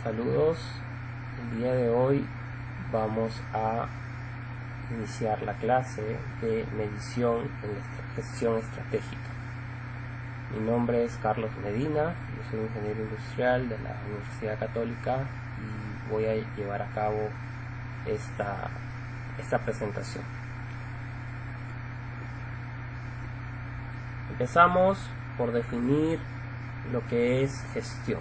Saludos, el día de hoy vamos a iniciar la clase de medición en la gestión estratégica. Mi nombre es Carlos Medina, yo soy ingeniero industrial de la Universidad Católica y voy a llevar a cabo esta presentación. Empezamos por definir lo que es gestión.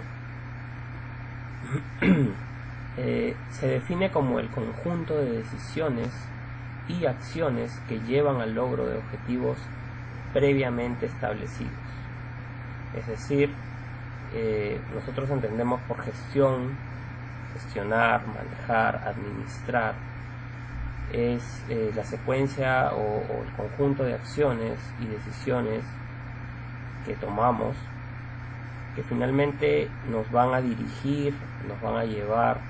Se define como el conjunto de decisiones y acciones que llevan al logro de objetivos previamente establecidos. Es decir, nosotros entendemos por gestión, gestionar, manejar, administrar, es la secuencia o el conjunto de acciones y decisiones que tomamos que finalmente nos van a dirigir, nos van a llevar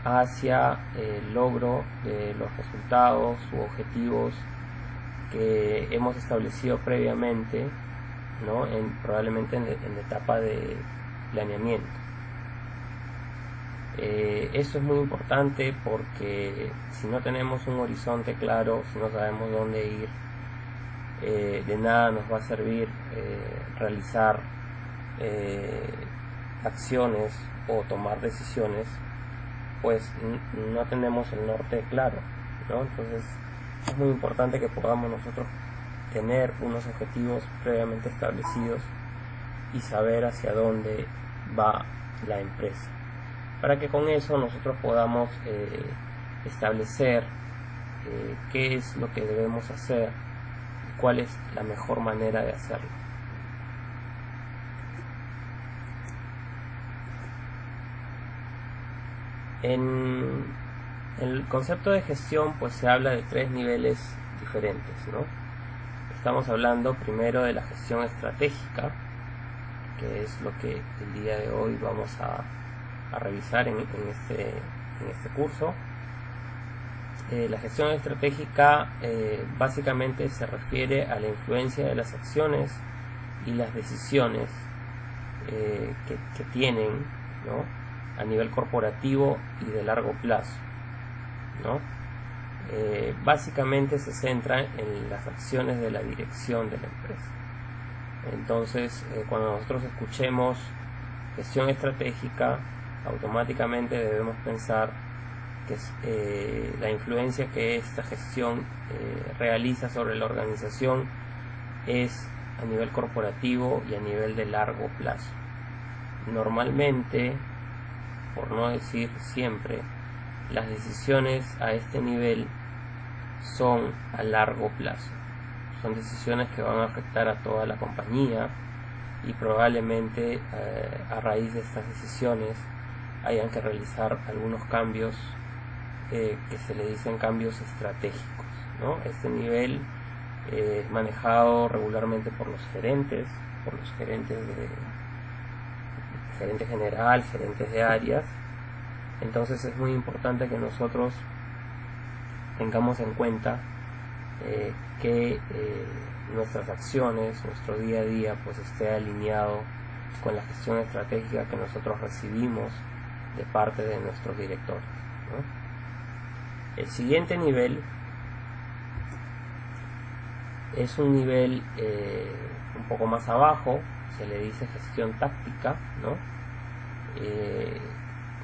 hacia el logro de los resultados u objetivos que hemos establecido previamente, ¿no? Probablemente en la etapa de planeamiento. Esto es muy importante porque si no tenemos un horizonte claro, si no sabemos dónde ir, de nada nos va a servir realizar acciones o tomar decisiones, pues no tenemos el norte claro, ¿no? Entonces es muy importante que podamos nosotros tener unos objetivos previamente establecidos y saber hacia dónde va la empresa, para que con eso nosotros podamos establecer qué es lo que debemos hacer y cuál es la mejor manera de hacerlo. En el concepto de gestión pues se habla de tres niveles diferentes, ¿no? Estamos hablando primero de la gestión estratégica, que es lo que el día de hoy vamos a revisar en este curso. La gestión estratégica básicamente se refiere a la influencia de las acciones y las decisiones que tienen, ¿no?, a nivel corporativo y de largo plazo, ¿no? Básicamente se centra en las acciones de la dirección de la empresa. Entonces, cuando nosotros escuchemos gestión estratégica, automáticamente debemos pensar que es la influencia que esta gestión realiza sobre la organización es a nivel corporativo y a nivel de largo plazo. Normalmente, por no decir siempre, las decisiones a este nivel son a largo plazo. Son decisiones que van a afectar a toda la compañía y probablemente a raíz de estas decisiones hayan que realizar algunos cambios que se le dicen cambios estratégicos, ¿no? Este nivel es manejado regularmente por los gerentes, gerente general, gerentes de áreas. Entonces es muy importante que nosotros tengamos en cuenta que nuestras acciones, nuestro día a día pues esté alineado con la gestión estratégica que nosotros recibimos de parte de nuestros directores, ¿no? El siguiente nivel es un nivel un poco más abajo, se le dice gestión táctica, ¿no?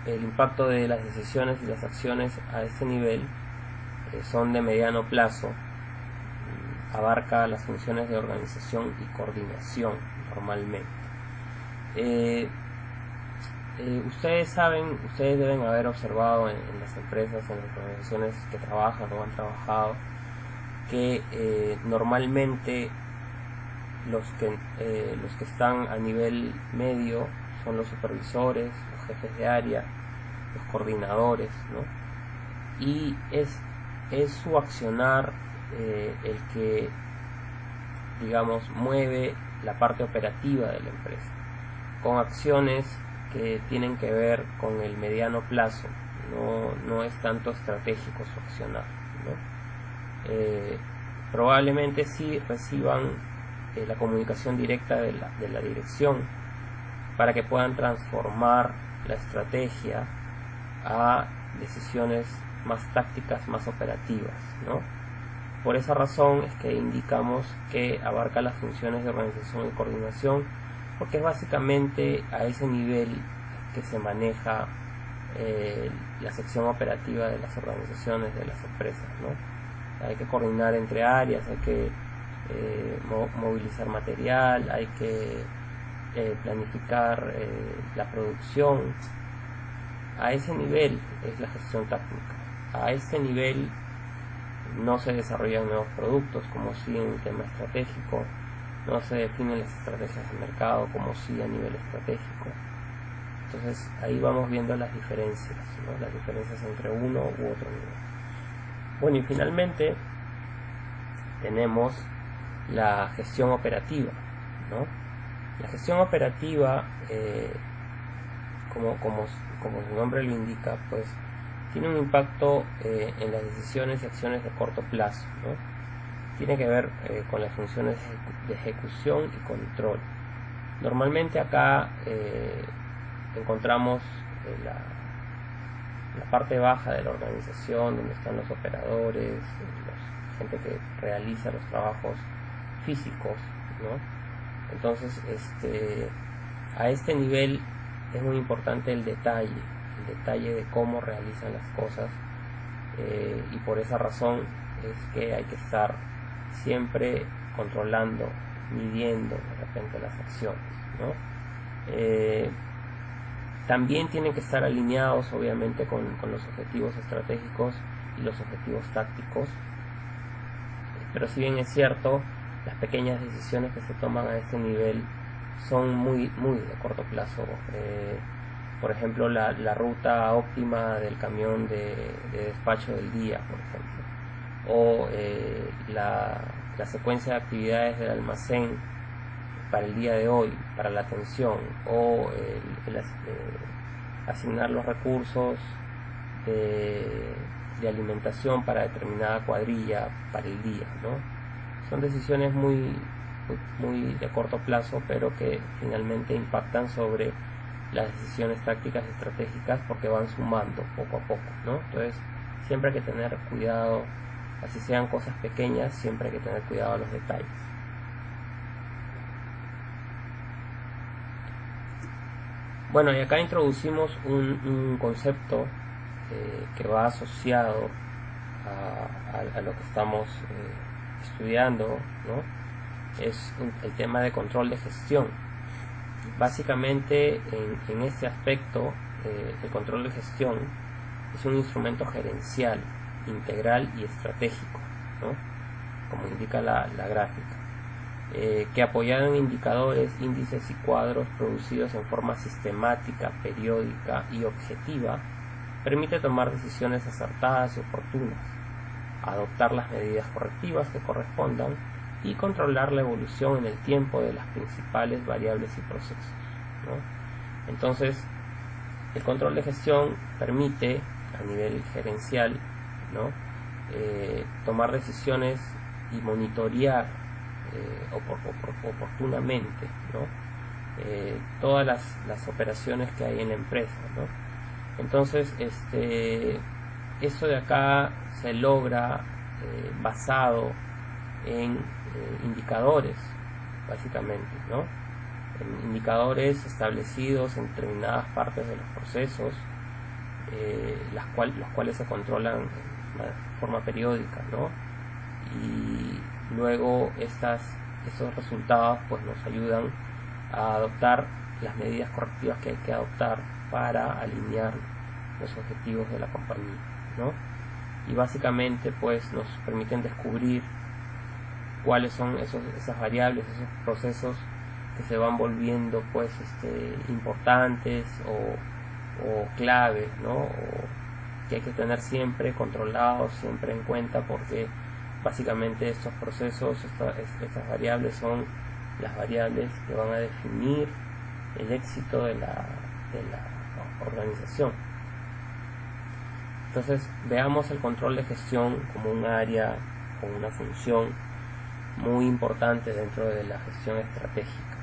El impacto de las decisiones y las acciones a este nivel son de mediano plazo, abarca las funciones de organización y coordinación normalmente. Ustedes deben haber observado en las empresas, en las organizaciones que trabajan o han trabajado, que normalmente los que están a nivel medio son los supervisores, los jefes de área, los coordinadores, ¿no? Y es su accionar el que, digamos, mueve la parte operativa de la empresa, con acciones que tienen que ver con el mediano plazo, no es tanto estratégico su accionar, ¿no? Probablemente sí reciban la comunicación directa de la dirección, para que puedan transformar la estrategia a decisiones más tácticas, más operativas, ¿no? Por esa razón es que indicamos que abarca las funciones de organización y coordinación, porque es básicamente a ese nivel que se maneja la sección operativa de las organizaciones, de las empresas, ¿no? Hay que coordinar entre áreas, hay que movilizar material, hay que planificar la producción. A ese nivel es la gestión técnica. A ese nivel no se desarrollan nuevos productos como si en el tema estratégico, no se definen las estrategias de mercado como si a nivel estratégico. Entonces ahí vamos viendo las diferencias, ¿no? Las diferencias entre uno u otro nivel. Bueno, y finalmente tenemos la gestión operativa, ¿no? La gestión operativa, como su nombre lo indica, pues tiene un impacto en las decisiones y acciones de corto plazo, ¿no? Tiene que ver con las funciones de ejecución y control. Normalmente acá encontramos la parte baja de la organización, donde están los operadores, gente que realiza los trabajos físicos, ¿no? Entonces, a este nivel es muy importante el detalle de cómo realizan las cosas, y por esa razón es que hay que estar siempre controlando, midiendo de repente las acciones, ¿no? También tienen que estar alineados obviamente con los objetivos estratégicos y los objetivos tácticos, pero si bien es cierto, las pequeñas decisiones que se toman a este nivel son muy de corto plazo. Por ejemplo, la ruta óptima del camión de despacho del día, por ejemplo, o la secuencia de actividades del almacén para el día de hoy, para la atención, o asignar los recursos de alimentación para determinada cuadrilla para el día, ¿no? Son decisiones muy de corto plazo, pero que finalmente impactan sobre las decisiones tácticas y estratégicas, porque van sumando poco a poco, ¿no? Entonces siempre hay que tener cuidado, así sean cosas pequeñas, siempre hay que tener cuidado a los detalles. Bueno, y acá introducimos un concepto que va asociado a lo que estamos estudiando, ¿no? Es el tema de control de gestión. Básicamente, en este aspecto, el control de gestión es un instrumento gerencial, integral y estratégico, ¿no? Como indica la gráfica, que apoyado en indicadores, índices y cuadros producidos en forma sistemática, periódica y objetiva, permite tomar decisiones acertadas y oportunas, adoptar las medidas correctivas que correspondan y controlar la evolución en el tiempo de las principales variables y procesos, ¿no? Entonces, el control de gestión permite a nivel gerencial, ¿no? Tomar decisiones y monitorear oportunamente, ¿no? Todas las operaciones que hay en la empresa, ¿no? Entonces, esto de acá se logra basado en indicadores, básicamente, ¿no? En indicadores establecidos en determinadas partes de los procesos, los cuales se controlan de forma periódica, ¿no? Y luego estos resultados pues nos ayudan a adoptar las medidas correctivas que hay que adoptar para alinear los objetivos de la compañía, ¿no? Y básicamente pues nos permiten descubrir cuáles son esas variables, esos procesos que se van volviendo pues importantes o claves, ¿no? O que hay que tener siempre controlados, siempre en cuenta, porque básicamente estos procesos, estas variables son las variables que van a definir el éxito de la organización. Entonces veamos el control de gestión como un área o una función muy importante dentro de la gestión estratégica.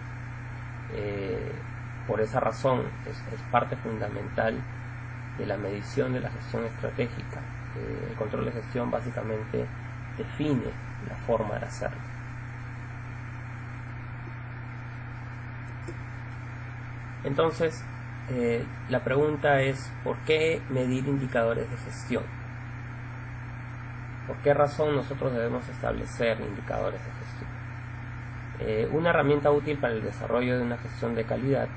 por esa razón es parte fundamental de la medición de la gestión estratégica. El control de gestión básicamente define la forma de hacerlo. Entonces, la pregunta es, ¿por qué medir indicadores de gestión? ¿Por qué razón nosotros debemos establecer indicadores de gestión? Una herramienta útil para el desarrollo de una gestión de calidad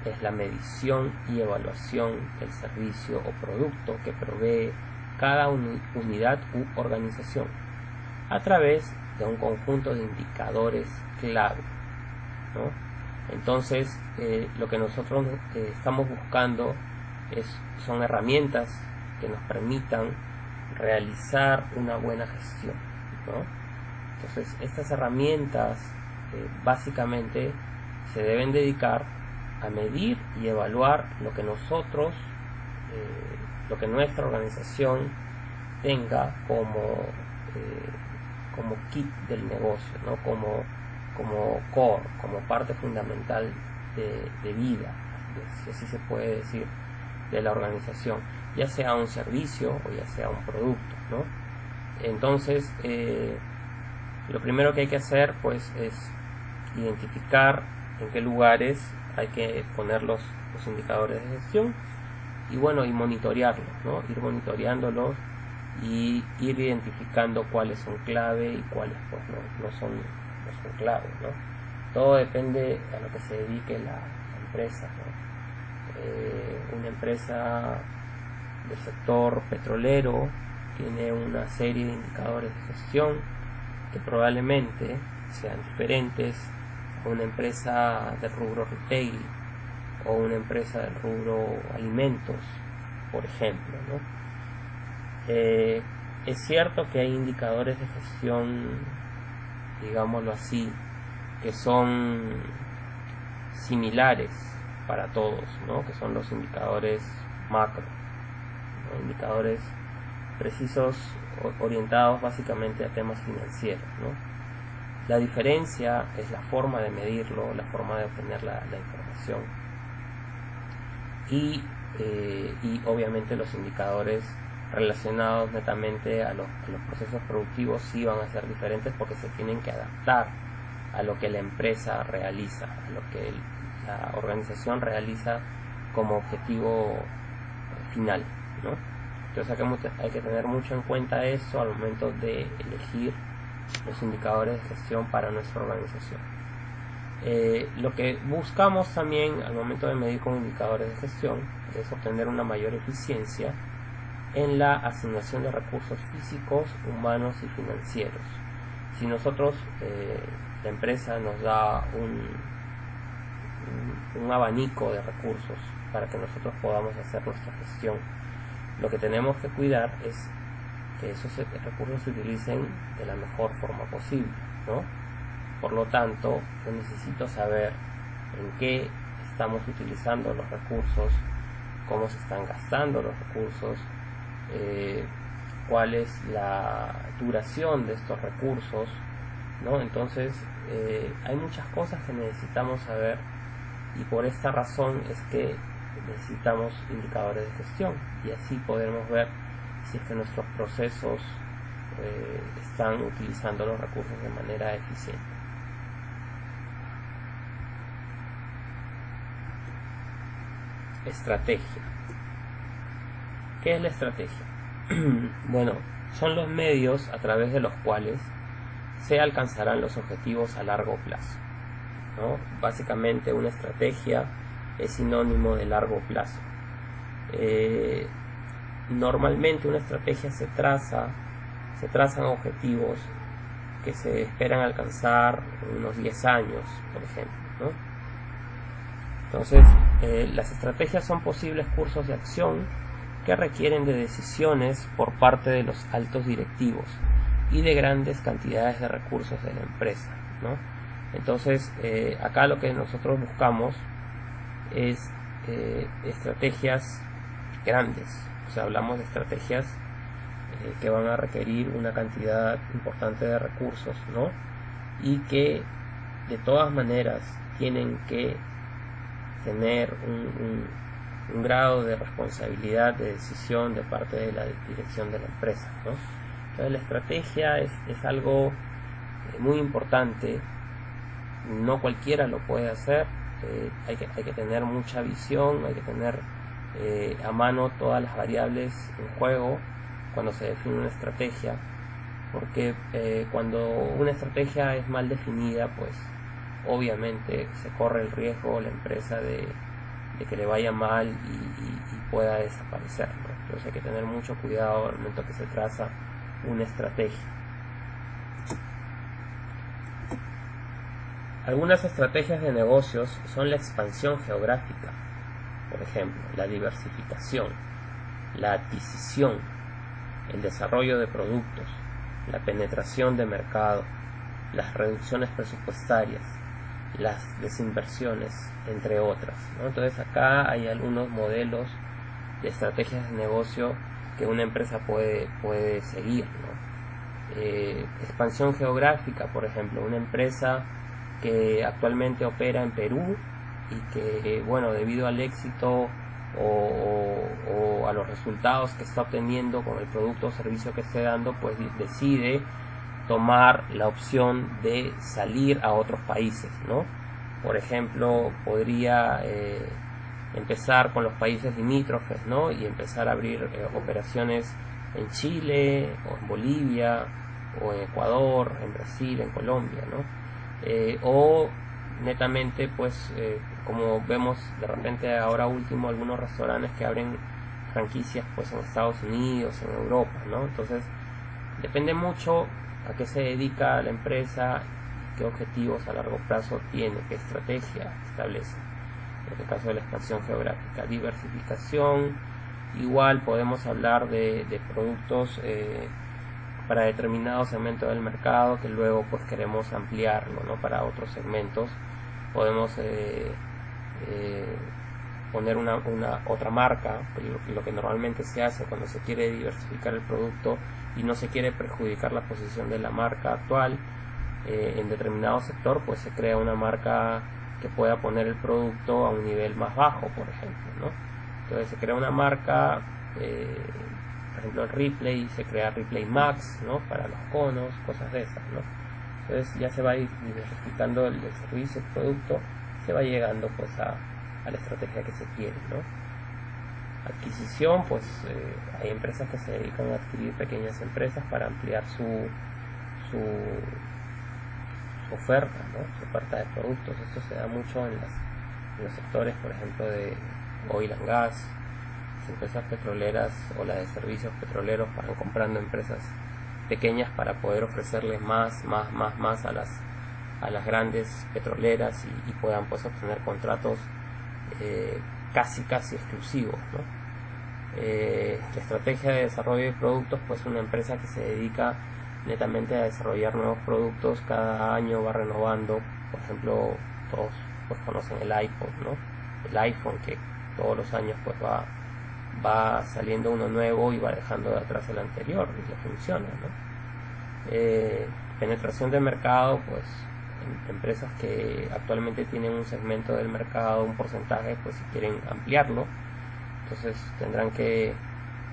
es la medición y evaluación del servicio o producto que provee cada unidad u organización a través de un conjunto de indicadores clave, ¿no? Entonces, lo que nosotros estamos buscando son herramientas que nos permitan realizar una buena gestión, ¿no? Entonces, estas herramientas básicamente se deben dedicar a medir y evaluar lo que nuestra organización tenga como kit del negocio, ¿no? como core, como parte fundamental de vida, si así se puede decir, de la organización, ya sea un servicio o ya sea un producto, ¿no? Entonces, lo primero que hay que hacer pues es identificar en qué lugares hay que poner los indicadores de gestión y monitorearlos, ¿no? Ir monitoreándolos y ir identificando cuáles son clave y cuáles pues no son clave, ¿no? Todo depende a lo que se dedique la empresa, ¿no? Una empresa del sector petrolero tiene una serie de indicadores de gestión que probablemente sean diferentes a una empresa del rubro retail o una empresa del rubro alimentos, por ejemplo, ¿no? Es cierto que hay indicadores de gestión, digámoslo así, que son similares para todos, ¿no? Que son los indicadores macro, ¿no? Indicadores precisos orientados básicamente a temas financieros, ¿no? La diferencia es la forma de medirlo, la forma de obtener la información y obviamente los indicadores relacionados netamente a los procesos productivos sí van a ser diferentes porque se tienen que adaptar a lo que la empresa realiza, a lo que la organización realiza como objetivo final, ¿no? Entonces hay que tener mucho en cuenta eso al momento de elegir los indicadores de gestión para nuestra organización. Lo que buscamos también al momento de medir con indicadores de gestión es obtener una mayor eficiencia en la asignación de recursos físicos, humanos y financieros. Si nosotros, la empresa nos da un abanico de recursos para que nosotros podamos hacer nuestra gestión, lo que tenemos que cuidar es que esos recursos se utilicen de la mejor forma posible, ¿no? Por lo tanto, yo necesito saber en qué estamos utilizando los recursos, cómo se están gastando los recursos, cuál es la duración de estos recursos, ¿no? Entonces, hay muchas cosas que necesitamos saber y por esta razón es que necesitamos indicadores de gestión y así podemos ver si es que nuestros procesos están utilizando los recursos de manera eficiente. Estrategia. ¿Qué es la estrategia? Bueno, son los medios a través de los cuales se alcanzarán los objetivos a largo plazo, ¿no? Básicamente una estrategia es sinónimo de largo plazo. Normalmente una estrategia se trazan objetivos que se esperan alcanzar en unos 10 años, por ejemplo, ¿no? Entonces, las estrategias son posibles cursos de acción que requieren de decisiones por parte de los altos directivos y de grandes cantidades de recursos de la empresa, ¿no? Entonces, acá lo que nosotros buscamos es estrategias grandes, o sea, hablamos de estrategias que van a requerir una cantidad importante de recursos, ¿no? Y que de todas maneras tienen que tener un grado de responsabilidad de decisión de parte de la dirección de la empresa, ¿no? Entonces la estrategia es algo muy importante, no cualquiera lo puede hacer, hay que tener mucha visión, hay que tener a mano todas las variables en juego cuando se define una estrategia, porque cuando una estrategia es mal definida, pues obviamente se corre el riesgo la empresa de que le vaya mal y pueda desaparecer, ¿no? Entonces hay que tener mucho cuidado al momento que se traza una estrategia. Algunas estrategias de negocios son la expansión geográfica, por ejemplo, la diversificación, la adquisición, el desarrollo de productos, la penetración de mercado, las reducciones presupuestarias, las desinversiones, entre otras, ¿no? Entonces acá hay algunos modelos de estrategias de negocio que una empresa puede seguir, ¿no? Expansión geográfica, por ejemplo, una empresa que actualmente opera en Perú y que, bueno, debido al éxito o a los resultados que está obteniendo con el producto o servicio que esté dando, pues decide tomar la opción de salir a otros países, ¿no? Por ejemplo, podría empezar con los países limítrofes, ¿no? Y empezar a abrir operaciones en Chile, o en Bolivia, o en Ecuador, en Brasil, en Colombia, ¿no? O netamente, pues, como vemos de repente ahora último, algunos restaurantes que abren franquicias, pues, en Estados Unidos, en Europa, ¿no? Entonces, depende mucho a qué se dedica la empresa, qué objetivos a largo plazo tiene, qué estrategia establece. En el caso de la expansión geográfica, diversificación, igual podemos hablar de productos para determinado segmento del mercado que luego pues queremos ampliarlo, ¿no? Para otros segmentos podemos poner una otra marca, lo que normalmente se hace cuando se quiere diversificar el producto y no se quiere perjudicar la posición de la marca actual en determinado sector, pues se crea una marca que pueda poner el producto a un nivel más bajo, por ejemplo, ¿no? Entonces se crea una marca, por ejemplo el Ripley, se crea Ripley Max, ¿no? Para los conos, cosas de esas, ¿no? Entonces ya se va diversificando el servicio, el producto, se va llegando pues a la estrategia que se quiere, ¿no? Adquisición, pues hay empresas que se dedican a adquirir pequeñas empresas para ampliar su oferta, ¿no? Su oferta de productos. Esto se da mucho en los sectores, por ejemplo, de oil and gas. Las empresas petroleras o las de servicios petroleros van comprando empresas pequeñas para poder ofrecerles más a las grandes petroleras y puedan pues obtener contratos casi exclusivos, ¿no? La estrategia de desarrollo de productos, pues una empresa que se dedica netamente a desarrollar nuevos productos, cada año va renovando. Por ejemplo, todos pues conocen el iPod, ¿no? El iPhone, que todos los años pues va saliendo uno nuevo y va dejando de atrás el anterior y le funciona, ¿no? Penetración de mercado, pues empresas que actualmente tienen un segmento del mercado, un porcentaje, pues si quieren ampliarlo, entonces tendrán que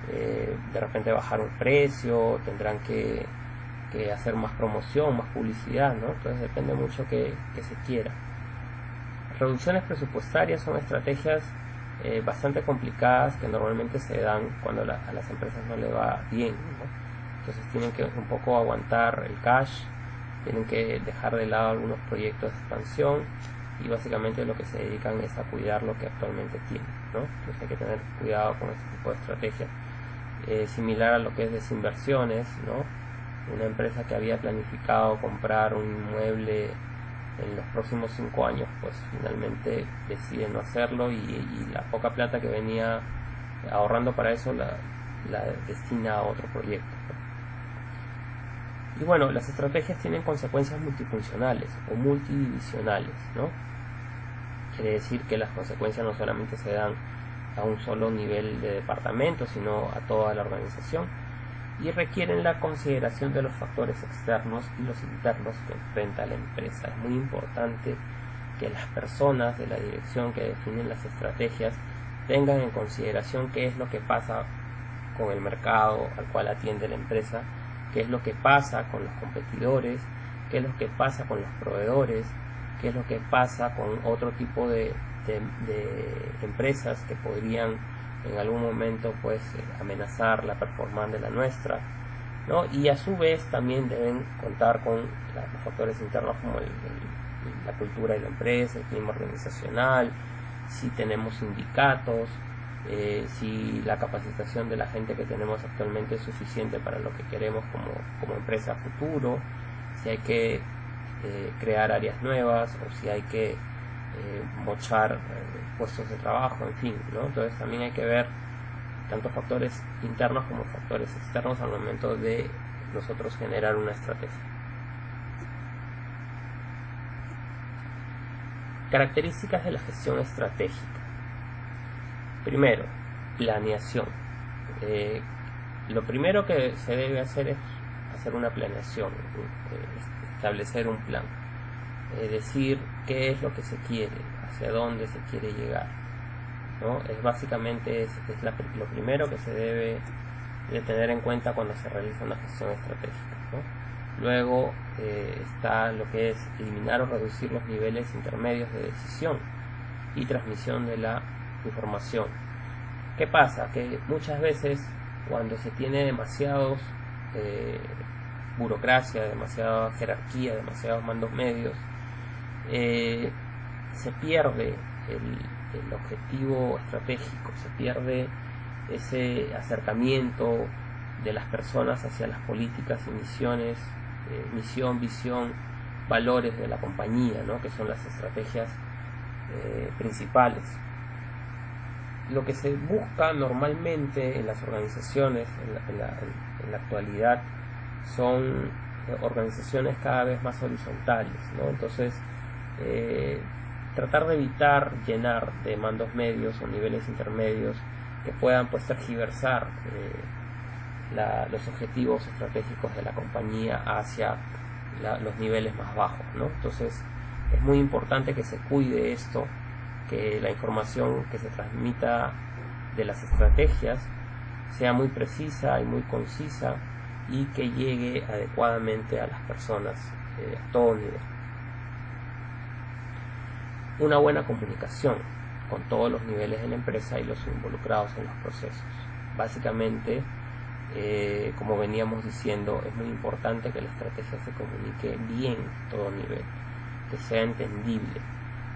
de repente bajar un precio, tendrán que hacer más promoción, más publicidad, ¿no? Entonces depende mucho que se quiera. Reducciones presupuestarias son estrategias bastante complicadas que normalmente se dan cuando a las empresas no le va bien, ¿no? Entonces tienen que un poco aguantar el cash, tienen que dejar de lado algunos proyectos de expansión y básicamente lo que se dedican es a cuidar lo que actualmente tienen, ¿no? Entonces hay que tener cuidado con este tipo de estrategias. Similar a lo que es desinversiones, ¿no? Una empresa que había planificado comprar un inmueble en los próximos 5 años, pues finalmente decide no hacerlo y la poca plata que venía ahorrando para eso la destina a otro proyecto, ¿no? Y bueno, las estrategias tienen consecuencias multifuncionales o multidivisionales, ¿no? Quiere decir que las consecuencias no solamente se dan a un solo nivel de departamento, sino a toda la organización, y requieren la consideración de los factores externos y los internos que enfrenta la empresa. Es muy importante que las personas de la dirección que definen las estrategias tengan en consideración qué es lo que pasa con el mercado al cual atiende la empresa, qué es lo que pasa con los competidores, qué es lo que pasa con los proveedores, qué es lo que pasa con otro tipo de empresas que podrían en algún momento pues amenazar la performance de la nuestra, ¿no? Y a su vez también deben contar con los factores internos como la cultura de la empresa, el clima organizacional, si tenemos sindicatos, si la capacitación de la gente que tenemos actualmente es suficiente para lo que queremos como empresa a futuro, si hay que crear áreas nuevas o si hay que mochar puestos de trabajo, en fin, ¿no? Entonces también hay que ver tanto factores internos como factores externos al momento de nosotros generar una estrategia. Características de la gestión estratégica. Primero, planeación. Lo primero que se debe hacer es hacer una planeación, establecer un plan, decir qué es lo que se quiere, hacia dónde se quiere llegar, ¿no? Básicamente es lo primero que se debe de tener en cuenta cuando se realiza una gestión estratégica, ¿no? Luego está lo que es eliminar o reducir los niveles intermedios de decisión y transmisión de la información. ¿Qué pasa? Que muchas veces cuando se tiene demasiados burocracia, demasiada jerarquía, demasiados mandos medios, se pierde el objetivo estratégico, se pierde ese acercamiento de las personas hacia las políticas y misiones, misión, visión, valores de la compañía, ¿no? Que son las estrategias principales. Lo que se busca normalmente en las organizaciones en la actualidad son organizaciones cada vez más horizontales, ¿no? Entonces tratar de evitar llenar de mandos medios o niveles intermedios que puedan pues tergiversar los objetivos estratégicos de la compañía hacia los niveles más bajos, ¿no? Entonces es muy importante que se cuide esto, que la información que se transmita de las estrategias sea muy precisa y muy concisa y que llegue adecuadamente a las personas a todo nivel. Una buena comunicación con todos los niveles de la empresa y los involucrados en los procesos. Básicamente, como veníamos diciendo, es muy importante que la estrategia se comunique bien a todo nivel, que sea entendible,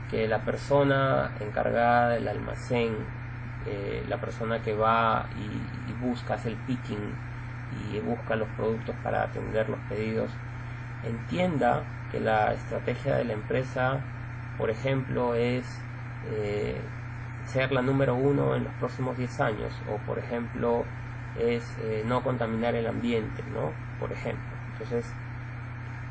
que la persona encargada del almacén, la persona que va y busca, hace el picking y busca los productos para atender los pedidos, entienda que la estrategia de la empresa, por ejemplo, es ser la número 1 en los próximos 10 años, o por ejemplo es no contaminar el ambiente, ¿no? Por ejemplo. Entonces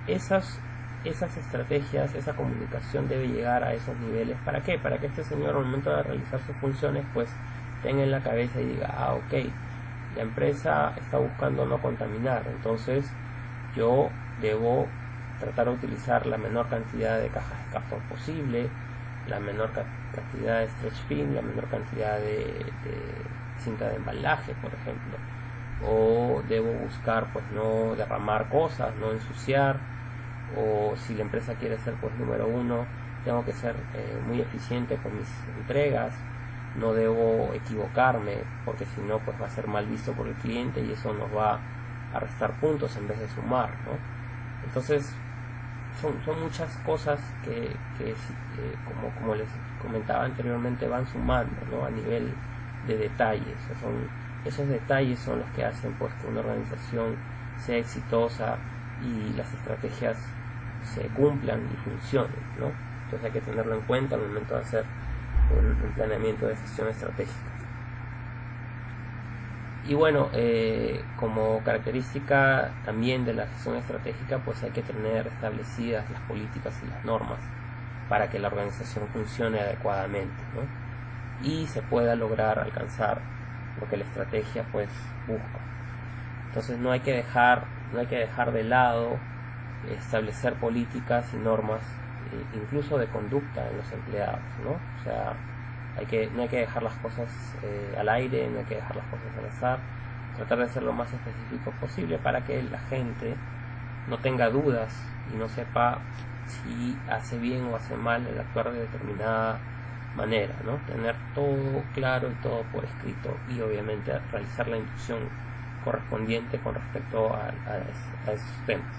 esas estrategias, esa comunicación debe llegar a esos niveles. ¿Para qué? Para que este señor al momento de realizar sus funciones pues tenga en la cabeza y diga, ok, la empresa está buscando no contaminar, entonces yo debo tratar de utilizar la menor cantidad de cajas de cartón posible, la menor cantidad de stretch film, la menor cantidad de cinta de embalaje, por ejemplo, o debo buscar pues no derramar cosas, no ensuciar, o si la empresa quiere ser pues número 1, tengo que ser muy eficiente con mis entregas, no debo equivocarme porque si no pues va a ser mal visto por el cliente y eso nos va a restar puntos en vez de sumar, ¿no? Entonces son muchas cosas que como les comentaba anteriormente van sumando, ¿no? A nivel de detalles. Esos detalles son los que hacen pues que una organización sea exitosa y las estrategias se cumplan y funcionen, ¿no? Entonces hay que tenerlo en cuenta al momento de hacer un planeamiento de gestión estratégica. Y bueno, como característica también de la gestión estratégica, pues hay que tener establecidas las políticas y las normas para que la organización funcione adecuadamente, ¿no? Y se pueda lograr alcanzar lo que la estrategia pues busca. Entonces no hay que dejar de lado establecer políticas y normas incluso de conducta en los empleados, ¿no? O sea, no hay que dejar las cosas al aire, no hay que dejar las cosas al azar, tratar de ser lo más específico posible para que la gente no tenga dudas y no sepa si hace bien o hace mal el actuar de determinada manera, ¿no? Tener todo claro y todo por escrito y obviamente realizar la inducción correspondiente con respecto a esos temas.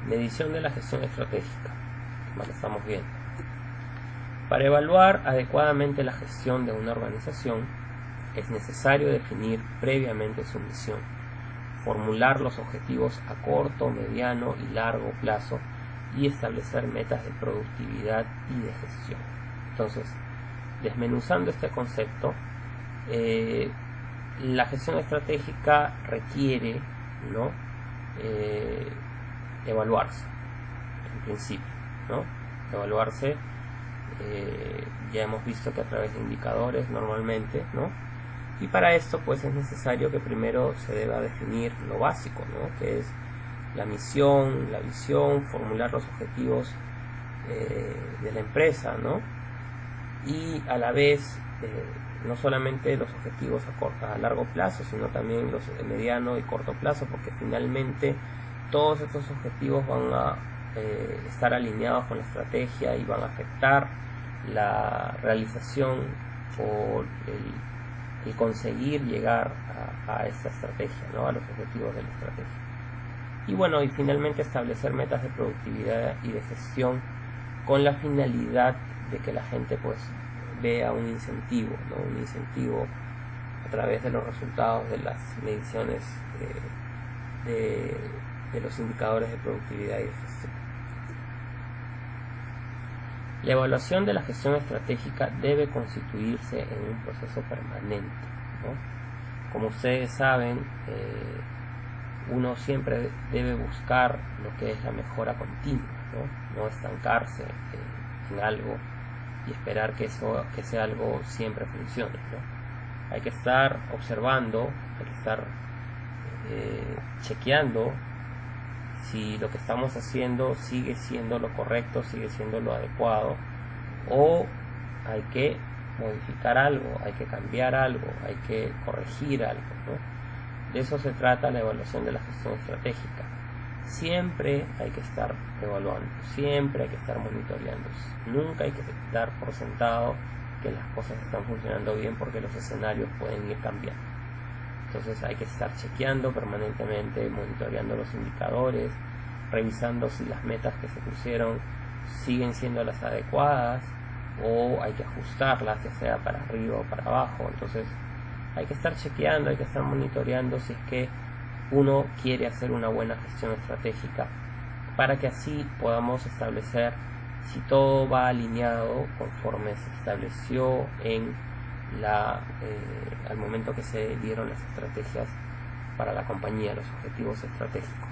Medición de la gestión estratégica, como lo estamos viendo. Para evaluar adecuadamente la gestión de una organización, es necesario definir previamente su misión, formular los objetivos a corto, mediano y largo plazo y establecer metas de productividad y de gestión. Entonces, desmenuzando este concepto, la gestión estratégica requiere, ¿no?, evaluarse, en principio, ¿no? Evaluarse, ya hemos visto que a través de indicadores normalmente, ¿no? Y para esto pues es necesario que primero se deba definir lo básico, ¿no?, que es la misión, la visión, formular los objetivos de la empresa, ¿no? Y a la vez no solamente los objetivos a largo plazo, sino también los de mediano y corto plazo, porque finalmente todos estos objetivos van a estar alineados con la estrategia y van a afectar la realización o el conseguir llegar a esta estrategia, ¿no?, a los objetivos de la estrategia. Y bueno, y finalmente establecer metas de productividad y de gestión con la finalidad de que la gente pues vea un incentivo, ¿no?, un incentivo a través de los resultados de las mediciones de los indicadores de productividad y de gestión. La evaluación de la gestión estratégica debe constituirse en un proceso permanente, ¿no? Como ustedes saben, uno siempre debe buscar lo que es la mejora continua, no estancarse en algo y esperar que ese algo siempre funcione, ¿no? Hay que estar observando, hay que estar chequeando si lo que estamos haciendo sigue siendo lo correcto, sigue siendo lo adecuado, o hay que modificar algo, hay que cambiar algo, hay que corregir algo, ¿no? De eso se trata la evaluación de la gestión estratégica. Siempre hay que estar evaluando, siempre hay que estar monitoreando. Nunca hay que dar por sentado que las cosas están funcionando bien, porque los escenarios pueden ir cambiando. Entonces hay que estar chequeando permanentemente, monitoreando los indicadores, revisando si las metas que se pusieron siguen siendo las adecuadas o hay que ajustarlas, ya sea para arriba o para abajo. Entonces hay que estar chequeando, hay que estar monitoreando si es que uno quiere hacer una buena gestión estratégica, para que así podamos establecer si todo va alineado conforme se estableció al momento que se dieron las estrategias para la compañía, los objetivos estratégicos.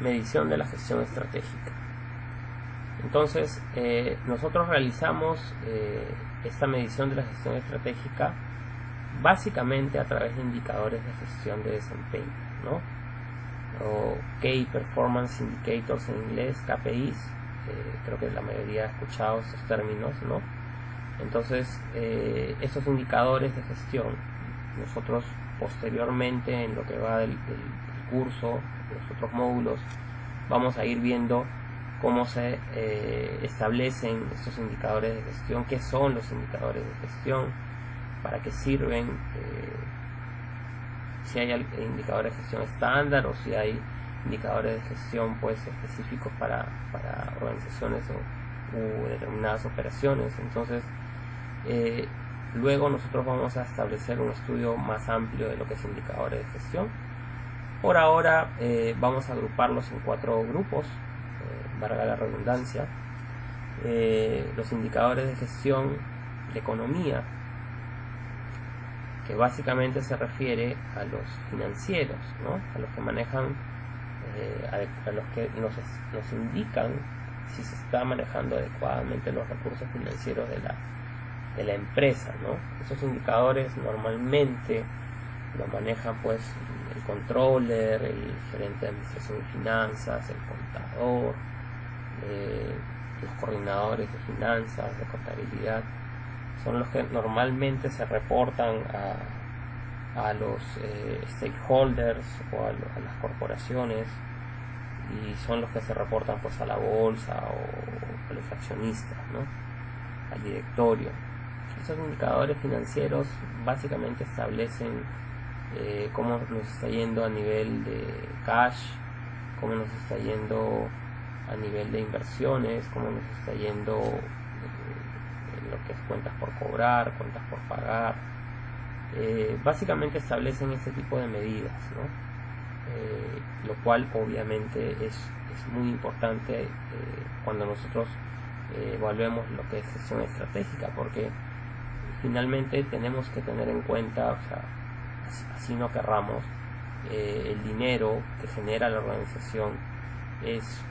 Medición de la gestión estratégica. Entonces, nosotros realizamos esta medición de la gestión estratégica básicamente a través de indicadores de gestión de desempeño, ¿no? O Key Performance Indicators en inglés, KPIs. Creo que la mayoría ha escuchado estos términos, ¿no? Entonces, estos indicadores de gestión, nosotros posteriormente en lo que va del curso, los otros módulos, vamos a ir viendo cómo se establecen estos indicadores de gestión, qué son los indicadores de gestión, para qué sirven, si hay indicadores de gestión estándar o si hay indicadores de gestión pues específicos para organizaciones u determinadas operaciones. Entonces luego nosotros vamos a establecer un estudio más amplio de lo que es indicadores de gestión. Por ahora vamos a agruparlos en 4 grupos, valga la redundancia. Los indicadores de gestión de economía, que básicamente se refiere a los financieros, ¿no?, a los que manejan, a los que nos indican si se está manejando adecuadamente los recursos financieros de la la empresa, ¿no? Esos indicadores normalmente lo manejan pues el controller, el gerente de administración y finanzas, el contador, los coordinadores de finanzas, de contabilidad. Son los que normalmente se reportan a los stakeholders o a las corporaciones, y son los que se reportan pues a la bolsa o a los accionistas, ¿no? Al directorio. Esos indicadores financieros básicamente establecen cómo nos está yendo a nivel de cash, cómo nos está yendo a nivel de inversiones, cómo nos está yendo en lo que es cuentas por cobrar, cuentas por pagar. Básicamente establecen este tipo de medidas, ¿no? Lo cual obviamente es muy importante cuando nosotros evaluemos lo que es gestión estratégica, porque finalmente tenemos que tener en cuenta, o sea, así no querramos, el dinero que genera la organización es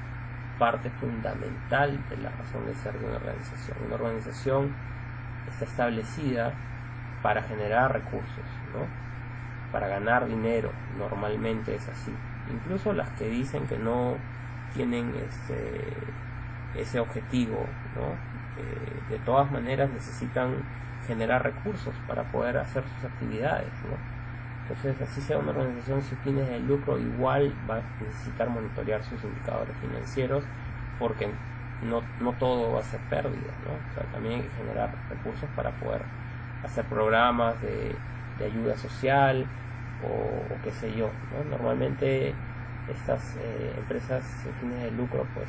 parte fundamental de la razón de ser de una organización. Una organización está establecida para generar recursos, ¿no? Para ganar dinero, normalmente es así. Incluso las que dicen que no tienen ese objetivo, ¿no? De todas maneras necesitan generar recursos para poder hacer sus actividades, ¿no? Entonces, así sea una organización sin fines de lucro, igual va a necesitar monitorear sus indicadores financieros, porque no todo va a ser pérdida, ¿no? O sea, también hay que generar recursos para poder hacer programas de ayuda social o qué sé yo, ¿no? Normalmente estas empresas sin fines de lucro pues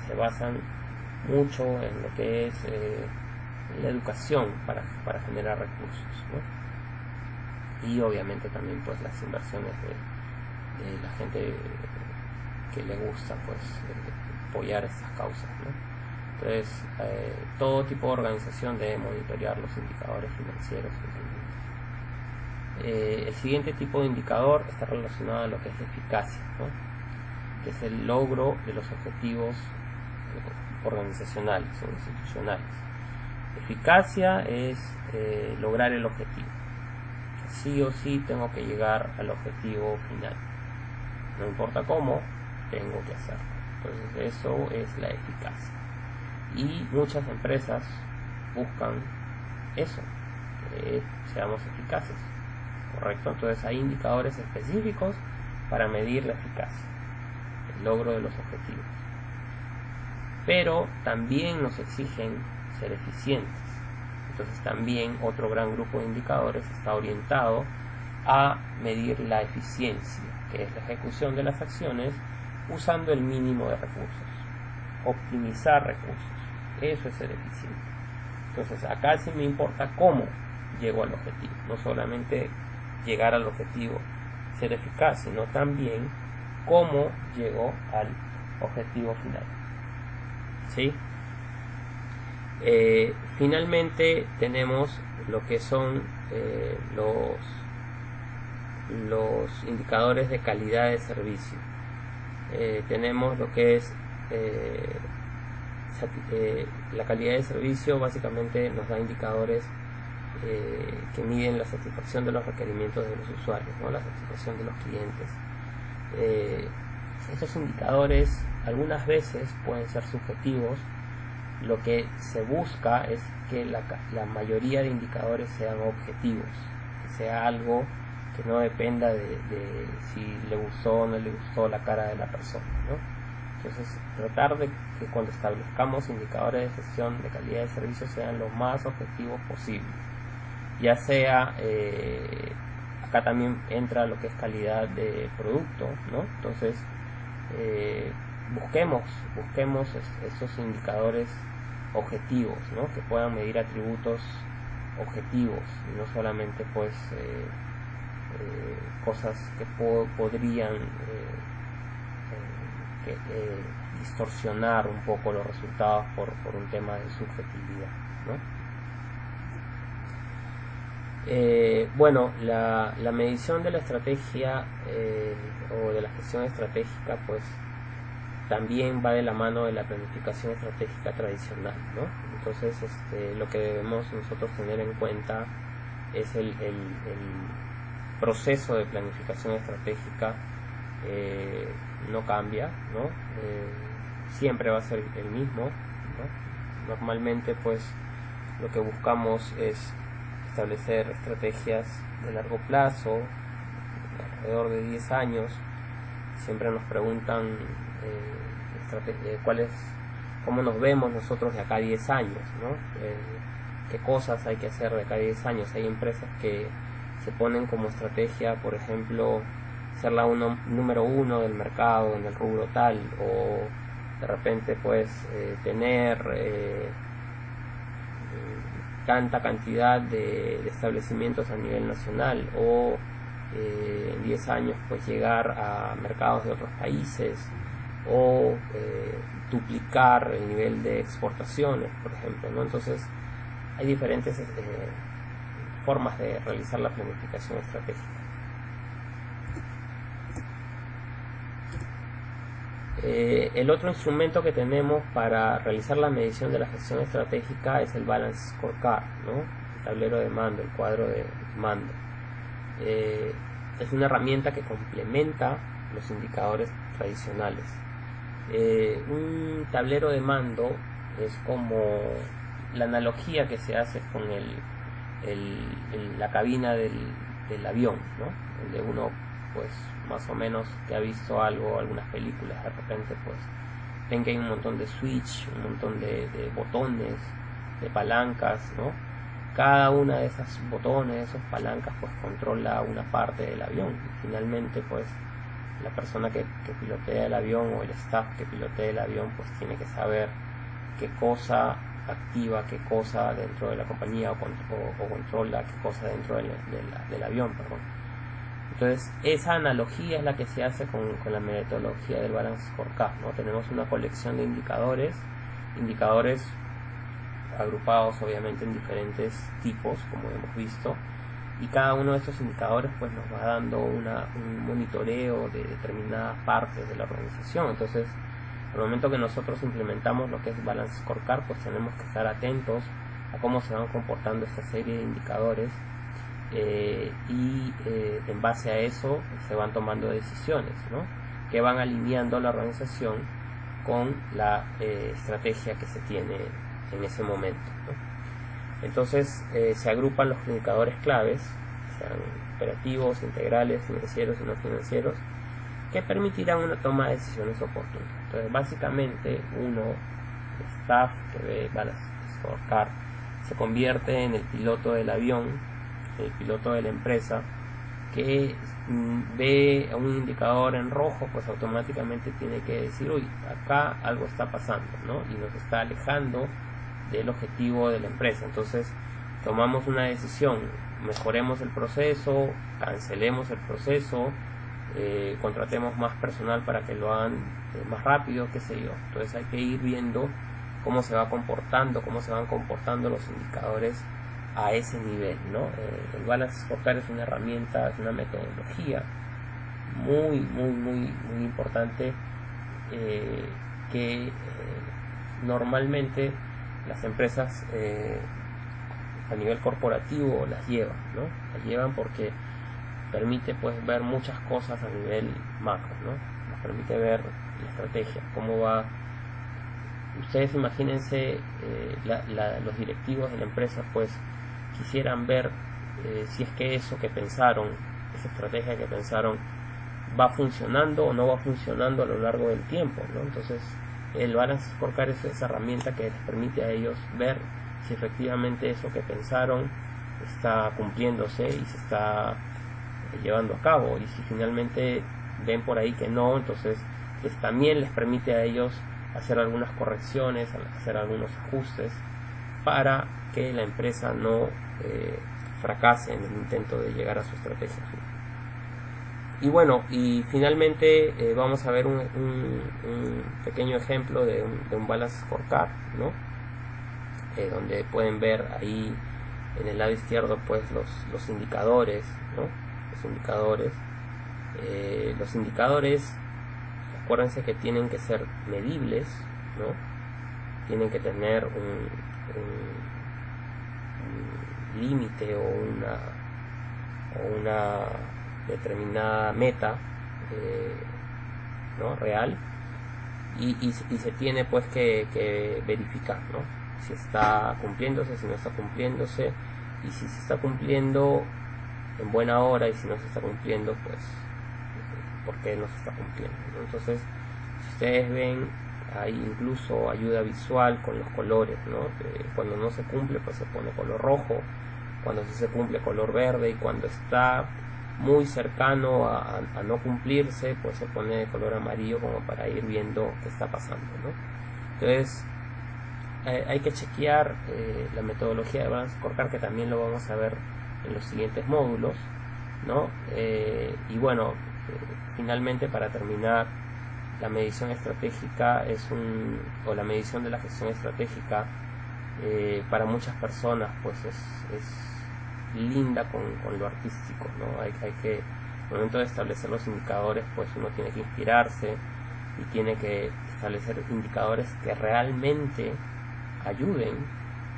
se basan mucho en lo que es la educación para generar recursos, ¿no? Y obviamente también pues las inversiones de la gente que le gusta pues apoyar estas causas, ¿no? Entonces todo tipo de organización debe monitorear los indicadores financieros. El siguiente tipo de indicador está relacionado a lo que es la eficacia, ¿no? Que es el logro de los objetivos organizacionales o institucionales. Eficacia es lograr el objetivo. Sí o sí tengo que llegar al objetivo final, no importa cómo, tengo que hacerlo. Entonces eso es la eficacia, y muchas empresas buscan eso, que seamos eficaces, correcto. Entonces hay indicadores específicos para medir la eficacia, el logro de los objetivos, pero también nos exigen ser eficientes. Entonces también otro gran grupo de indicadores está orientado a medir la eficiencia, que es la ejecución de las acciones usando el mínimo de recursos, optimizar recursos. Eso es ser eficiente. Entonces acá sí me importa cómo llego al objetivo, no solamente llegar al objetivo, ser eficaz, sino también cómo llego al objetivo final, ¿sí? Finalmente tenemos lo que son los indicadores de calidad de servicio. Tenemos lo que es la calidad de servicio. Básicamente nos da indicadores que miden la satisfacción de los requerimientos de los usuarios, ¿no? La satisfacción de los clientes. Estos indicadores algunas veces pueden ser subjetivos. Lo que se busca es que la mayoría de indicadores sean objetivos, que sea algo que no dependa de si le gustó o no le gustó la cara de la persona, ¿no? Entonces, tratar de que cuando establezcamos indicadores de gestión de calidad de servicio sean lo más objetivos posible. Ya sea, acá también entra lo que es calidad de producto, ¿no? Entonces, busquemos esos indicadores objetivos, ¿no? Que puedan medir atributos objetivos y no solamente pues cosas que podrían distorsionar un poco los resultados por un tema de subjetividad, ¿no? Bueno, la medición de la estrategia o de la gestión estratégica pues también va de la mano de la planificación estratégica tradicional, ¿no? Entonces lo que debemos nosotros tener en cuenta es el proceso de planificación estratégica. No cambia, ¿no? Siempre va a ser el mismo, ¿no? Normalmente pues lo que buscamos es establecer estrategias de largo plazo, alrededor de 10 años. Siempre nos preguntan cómo nos vemos nosotros de acá a 10 años, ¿no? Qué cosas hay que hacer de acá a 10 años. Hay empresas que se ponen como estrategia, por ejemplo, ser la número uno del mercado en el rubro tal, o de repente pues tener tanta cantidad de establecimientos a nivel nacional, o en 10 años pues llegar a mercados de otros países, o duplicar el nivel de exportaciones, por ejemplo, ¿no? Entonces hay diferentes formas de realizar la planificación estratégica. El otro instrumento que tenemos para realizar la medición de la gestión estratégica es el Balance Scorecard, ¿no? El tablero de mando, el cuadro de mando. Es una herramienta que complementa los indicadores tradicionales. Un tablero de mando es como la analogía que se hace con la cabina del avión, ¿no? Donde uno pues más o menos que ha visto algunas películas, de repente pues ven que hay un montón de switch, un montón de botones, de palancas, ¿no? Cada una de esas botones, esas palancas pues controla una parte del avión, y finalmente pues la persona que pilotea el avión, o el staff que pilotea el avión, pues tiene que saber qué cosa activa, qué cosa dentro de la compañía, o controla qué cosa dentro del avión, perdón. Entonces esa analogía es la que se hace con la metodología del Balance Scorecard, ¿no? Tenemos una colección de indicadores agrupados obviamente en diferentes tipos, como hemos visto, y cada uno de estos indicadores pues nos va dando un monitoreo de determinadas partes de la organización. Entonces al momento que nosotros implementamos lo que es Balance Scorecard, pues tenemos que estar atentos a cómo se van comportando esta serie de indicadores, y en base a eso se van tomando decisiones, ¿no? Que van alineando la organización con la estrategia que se tiene en ese momento, ¿no? Entonces se agrupan los indicadores claves, sean operativos, integrales, financieros y no financieros, que permitirán una toma de decisiones oportunas. Entonces básicamente el staff que ve Balance Scorecard se convierte en el piloto del avión, el piloto de la empresa, que ve a un indicador en rojo, pues automáticamente tiene que decir, uy, acá algo está pasando, ¿no? Y nos está alejando del objetivo de la empresa. Entonces tomamos una decisión: mejoremos el proceso, cancelemos el proceso, contratemos más personal para que lo hagan más rápido, qué sé yo. Entonces hay que ir viendo cómo se van comportando los indicadores a ese nivel, ¿no? El Balance Scorecard es una herramienta, es una metodología muy importante, que normalmente las empresas a nivel corporativo las llevan, ¿no? Las llevan porque permite pues ver muchas cosas a nivel macro, ¿no? Nos permite ver la estrategia, cómo va. Ustedes imagínense, los directivos de la empresa pues quisieran ver si es que eso que pensaron, esa estrategia que pensaron, va funcionando o no va funcionando a lo largo del tiempo, ¿no? Entonces el Balance Scorecard es esa herramienta que les permite a ellos ver si efectivamente eso que pensaron está cumpliéndose y se está llevando a cabo, y si finalmente ven por ahí que no, entonces también les permite a ellos hacer algunas correcciones, hacer algunos ajustes para que la empresa no fracase en el intento de llegar a su estrategia. Y bueno, y finalmente vamos a ver un pequeño ejemplo de un Balance Scorecard, ¿no? Donde pueden ver ahí en el lado izquierdo pues los indicadores, ¿no? Los indicadores acuérdense que tienen que ser medibles, ¿no? Tienen que tener un límite o una determinada meta, ¿no? real, y se tiene pues que verificar, ¿no? Si está cumpliéndose, si no está cumpliéndose, y si se está cumpliendo en buena hora, y si no se está cumpliendo, pues por qué no se está cumpliendo, ¿no? Entonces, si ustedes ven, hay incluso ayuda visual con los colores, ¿no? Cuando no se cumple, pues se pone color rojo, cuando sí se cumple, color verde, y cuando está muy cercano a no cumplirse, pues se pone de color amarillo, como para ir viendo qué está pasando, ¿no? Entonces hay que chequear la metodología de balance scorecard, que también lo vamos a ver en los siguientes módulos, ¿no? Y bueno, finalmente, para terminar, la medición estratégica o la medición de la gestión estratégica, para muchas personas pues es linda con lo artístico, ¿no? Hay que, al momento de establecer los indicadores, pues uno tiene que inspirarse y tiene que establecer indicadores que realmente ayuden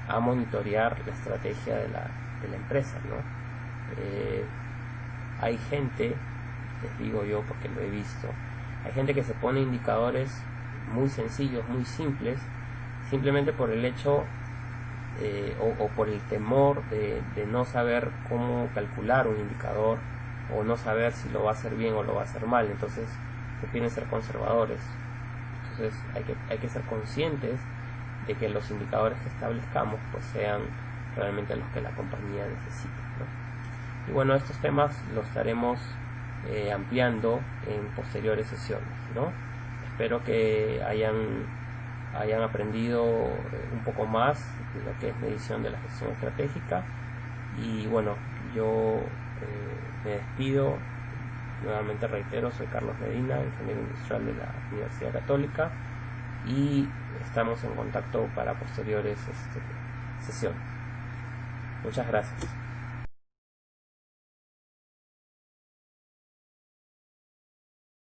a monitorear la estrategia de la empresa, ¿no? Hay gente, les digo yo porque lo he visto, hay gente que se pone indicadores muy sencillos, muy simples, simplemente por el hecho o por el temor de no saber cómo calcular un indicador, o no saber si lo va a hacer bien o lo va a hacer mal. Entonces prefieren ser conservadores. Entonces hay que ser conscientes de que los indicadores que establezcamos pues sean realmente los que la compañía necesita, ¿no? Y bueno, estos temas los estaremos ampliando en posteriores sesiones, ¿no? Espero que hayan aprendido un poco más de lo que es medición de la gestión estratégica. Y bueno, yo me despido. Nuevamente reitero, soy Carlos Medina, ingeniero industrial de la Universidad Católica, y estamos en contacto para posteriores sesiones. Muchas gracias.